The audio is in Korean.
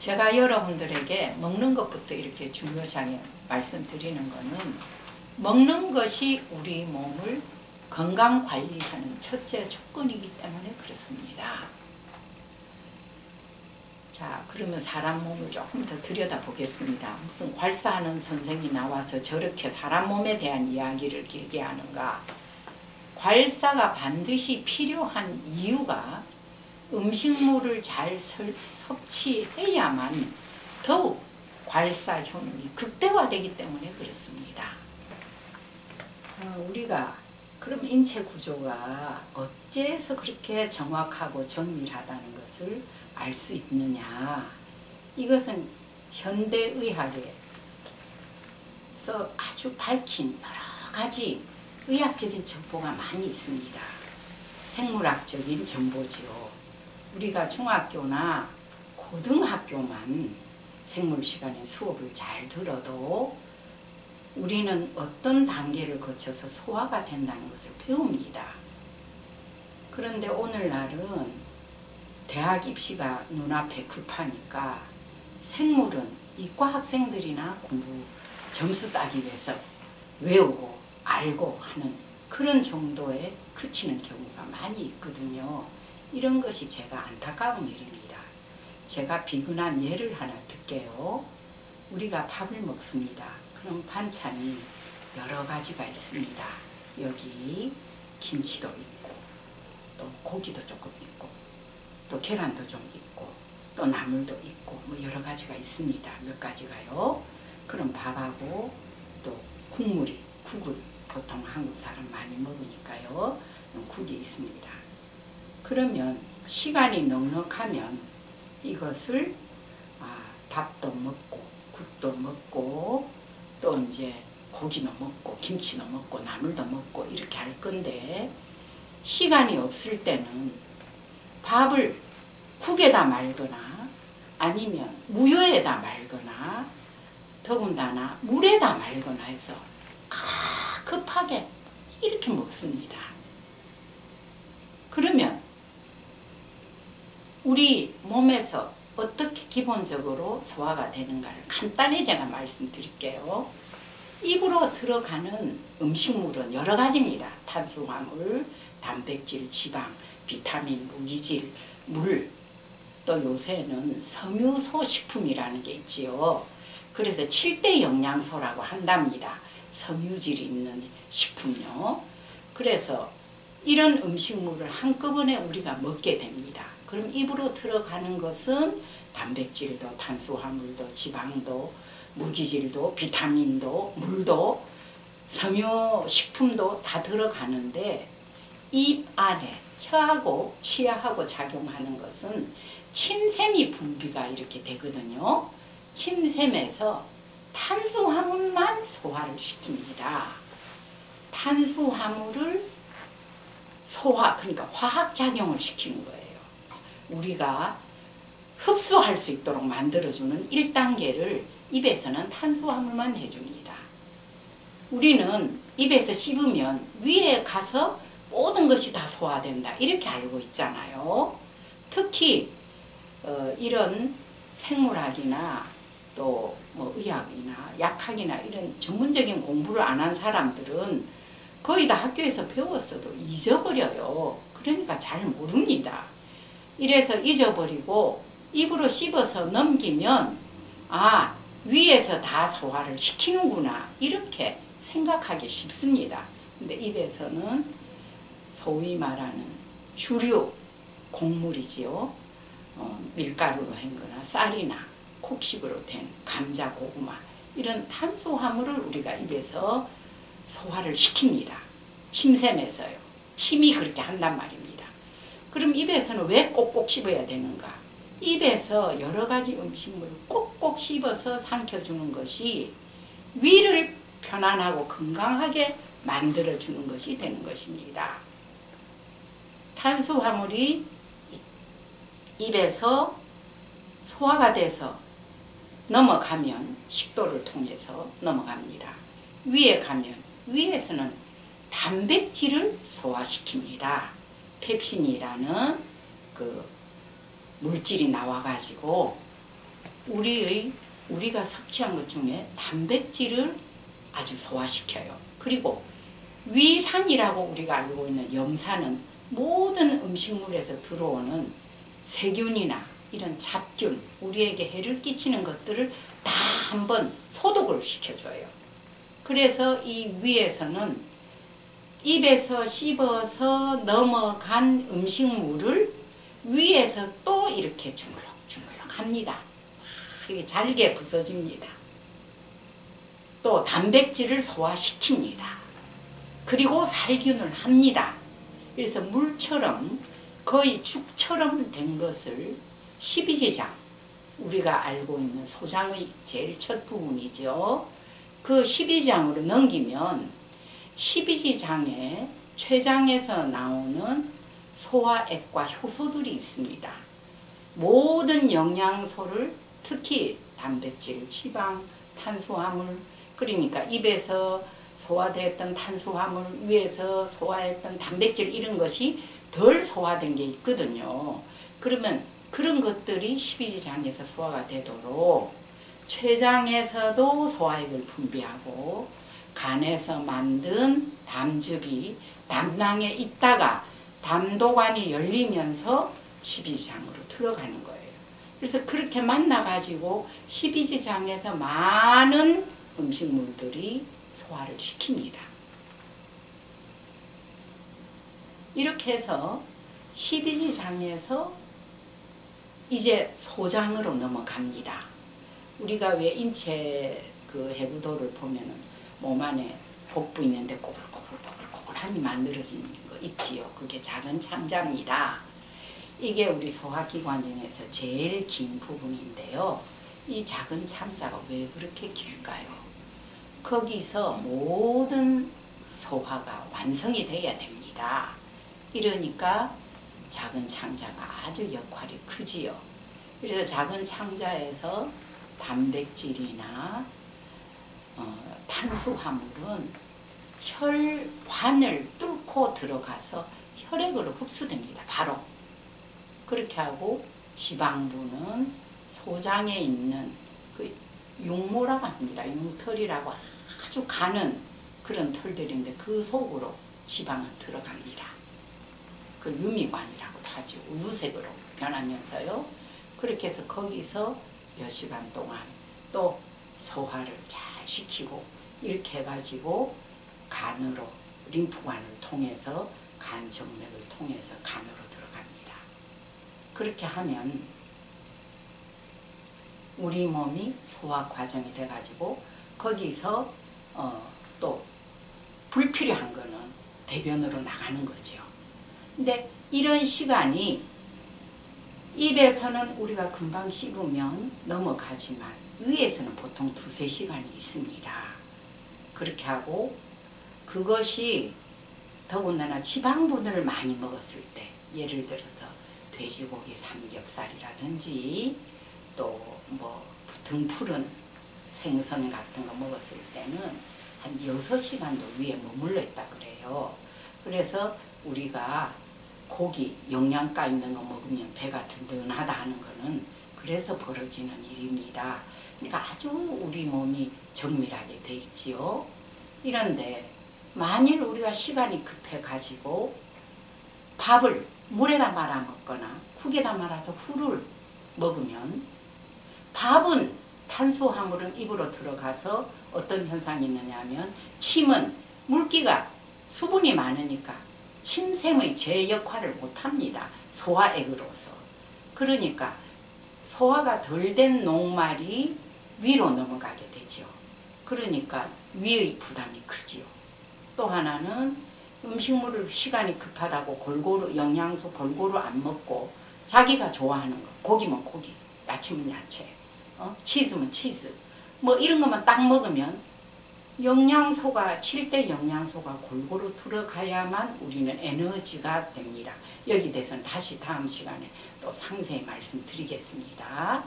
제가 여러분들에게 먹는 것부터 이렇게 중요시하게 말씀드리는 거는 먹는 것이 우리 몸을 건강관리하는 첫째 조건이기 때문에 그렇습니다. 자, 그러면 사람 몸을 조금 더 들여다보겠습니다. 무슨 괄사하는 선생이 나와서 저렇게 사람 몸에 대한 이야기를 길게 하는가. 괄사가 반드시 필요한 이유가 음식물을 잘 섭취해야만 더욱 괄사 효능이 극대화되기 때문에 그렇습니다. 우리가 그럼 인체 구조가 어째서 그렇게 정확하고 정밀하다는 것을 알 수 있느냐. 이것은 현대의학에서 아주 밝힌 여러 가지 의학적인 정보가 많이 있습니다. 생물학적인 정보지요. 우리가 중학교나 고등학교만 생물 시간에 수업을 잘 들어도 우리는 어떤 단계를 거쳐서 소화가 된다는 것을 배웁니다. 그런데 오늘날은 대학 입시가 눈앞에 급하니까 생물은 이과 학생들이나 공부 점수 따기 위해서 외우고 알고 하는 그런 정도에 그치는 경우가 많이 있거든요. 이런 것이 제가 안타까운 일입니다. 제가 비근한 예를 하나 들게요. 우리가 밥을 먹습니다. 그럼 반찬이 여러 가지가 있습니다. 여기 김치도 있고 또 고기도 조금 있고 또 계란도 좀 있고 또 나물도 있고 뭐 여러 가지가 있습니다. 몇 가지가요. 그럼 밥하고 또 국물이 국을 보통 한국 사람 많이 먹으니까요. 국이 있습니다. 그러면 시간이 넉넉하면 이것을 밥도 먹고 국도 먹고 또 이제 고기도 먹고 김치도 먹고 나물도 먹고 이렇게 할 건데 시간이 없을 때는 밥을 국에다 말거나 아니면 무효에다 말거나 더군다나 물에다 말거나 해서 급하게 이렇게 먹습니다. 그러면 우리 몸에서 어떻게 기본적으로 소화가 되는가를 간단히 제가 말씀드릴게요. 입으로 들어가는 음식물은 여러 가지입니다. 탄수화물, 단백질, 지방, 비타민, 무기질, 물, 또 요새는 섬유소 식품이라는 게 있지요. 그래서 7대 영양소라고 한답니다. 섬유질이 있는 식품요. 그래서 이런 음식물을 한꺼번에 우리가 먹게 됩니다. 그럼 입으로 들어가는 것은 단백질도, 탄수화물도, 지방도, 무기질도, 비타민도, 물도, 섬유식품도 다 들어가는데 입 안에 혀하고 치아하고 작용하는 것은 침샘이 분비가 이렇게 되거든요. 침샘에서 탄수화물만 소화를 시킵니다. 탄수화물을 소화, 그러니까 화학작용을 시키는 거예요. 우리가 흡수할 수 있도록 만들어주는 1단계를 입에서는 탄수화물만 해줍니다. 우리는 입에서 씹으면 위에 가서 모든 것이 다 소화된다 이렇게 알고 있잖아요. 특히 이런 생물학이나 또 뭐 의학이나 약학이나 이런 전문적인 공부를 안 한 사람들은 거의 다 학교에서 배웠어도 잊어버려요. 그러니까 잘 모릅니다. 이래서 잊어버리고 입으로 씹어서 넘기면 위에서 다 소화를 시키는구나 이렇게 생각하기 쉽습니다. 근데 입에서는 소위 말하는 주류 곡물이지요. 밀가루로 한 거나 쌀이나 곡식으로 된 감자, 고구마 이런 탄수화물을 우리가 입에서 소화를 시킵니다. 침샘에서요. 침이 그렇게 한단 말입니다. 그럼 입에서는 왜 꼭꼭 씹어야 되는가? 입에서 여러 가지 음식물을 꼭꼭 씹어서 삼켜주는 것이 위를 편안하고 건강하게 만들어주는 것이 되는 것입니다. 탄수화물이 입에서 소화가 돼서 넘어가면 식도를 통해서 넘어갑니다. 위에 가면 위에서는 단백질을 소화시킵니다. 펩신이라는 그 물질이 나와가지고 우리가 섭취한 것 중에 단백질을 아주 소화시켜요. 그리고 위산이라고 우리가 알고 있는 염산은 모든 음식물에서 들어오는 세균이나 이런 잡균, 우리에게 해를 끼치는 것들을 다 한번 소독을 시켜줘요. 그래서 이 위에서는 입에서 씹어서 넘어간 음식물을 위에서 또 이렇게 주물럭주물럭 합니다. 이게 잘게 부서집니다. 또 단백질을 소화시킵니다. 그리고 살균을 합니다. 그래서 물처럼 거의 죽처럼 된 것을 십이지장, 우리가 알고 있는 소장의 제일 첫 부분이죠. 그 십이지장으로 넘기면 십이지장에 췌장에서 나오는 소화액과 효소들이 있습니다. 모든 영양소를 특히 단백질, 지방, 탄수화물, 그러니까 입에서 소화됐던 탄수화물, 위에서 소화했던 단백질 이런 것이 덜 소화된 게 있거든요. 그러면 그런 것들이 십이지장에서 소화가 되도록 췌장에서도 소화액을 분비하고 간에서 만든 담즙이 담낭에 있다가 담도관이 열리면서 십이지장으로 들어가는 거예요. 그래서 그렇게 만나가지고 십이지장에서 많은 음식물들이 소화를 시킵니다. 이렇게 해서 십이지장에서 이제 소장으로 넘어갑니다. 우리가 왜 인체 그 해부도를 보면은 몸 안에 복부 있는데 꼬불꼬불하니 만들어지는 거 있지요. 그게 작은 창자입니다. 이게 우리 소화기관 중에서 제일 긴 부분인데요. 이 작은 창자가 왜 그렇게 길까요? 거기서 모든 소화가 완성이 돼야 됩니다. 이러니까 작은 창자가 아주 역할이 크지요. 그래서 작은 창자에서 단백질이나 탄수화물은 혈관을 뚫고 들어가서 혈액으로 흡수됩니다. 바로. 그렇게 하고 지방부는 소장에 있는 그 융모라고 합니다. 융털이라고 아주 가는 그런 털들인데 그 속으로 지방은 들어갑니다. 그 유미관이라고도 하죠. 우유색으로 변하면서요. 그렇게 해서 거기서 몇 시간 동안 또 소화를 잘 시키고 이렇게 해가지고 간으로 림프관을 통해서 간정맥을 통해서 간으로 들어갑니다. 그렇게 하면 우리 몸이 소화 과정이 돼가지고 거기서 또 불필요한 거는 대변으로 나가는 거죠. 근데 이런 시간이 입에서는 우리가 금방 씹으면 넘어가지만 위에서는 보통 2~3시간이 있습니다. 그렇게 하고 그것이 더군다나 지방분을 많이 먹었을 때 예를 들어서 돼지고기 삼겹살이라든지 또 뭐 등푸른 생선 같은 거 먹었을 때는 한 6시간도 위에 머물러 있다 그래요. 그래서 우리가 고기, 영양가 있는 거 먹으면 배가 든든하다 하는 거는 그래서 벌어지는 일입니다. 그러니까 아주 우리 몸이 정밀하게 돼 있지요. 이런데 만일 우리가 시간이 급해 가지고 밥을 물에다 말아 먹거나 국에다 말아서 후를 먹으면 밥은 탄수화물은 입으로 들어가서 어떤 현상이 있느냐 하면 침은 물기가 수분이 많으니까 침샘의 제 역할을 못합니다. 소화액으로서. 그러니까 소화가 덜 된 녹말이 위로 넘어가게 되죠. 그러니까 위의 부담이 크지요. 또 하나는 음식물을 시간이 급하다고 골고루 영양소 골고루 안 먹고 자기가 좋아하는 거 고기면 고기, 야채면 야채, 치즈면 치즈 뭐 이런 것만 딱 먹으면 영양소가 7대 영양소가 골고루 들어가야만 우리는 에너지가 됩니다. 여기 대해서는 다시 다음 시간에 또 상세히 말씀드리겠습니다.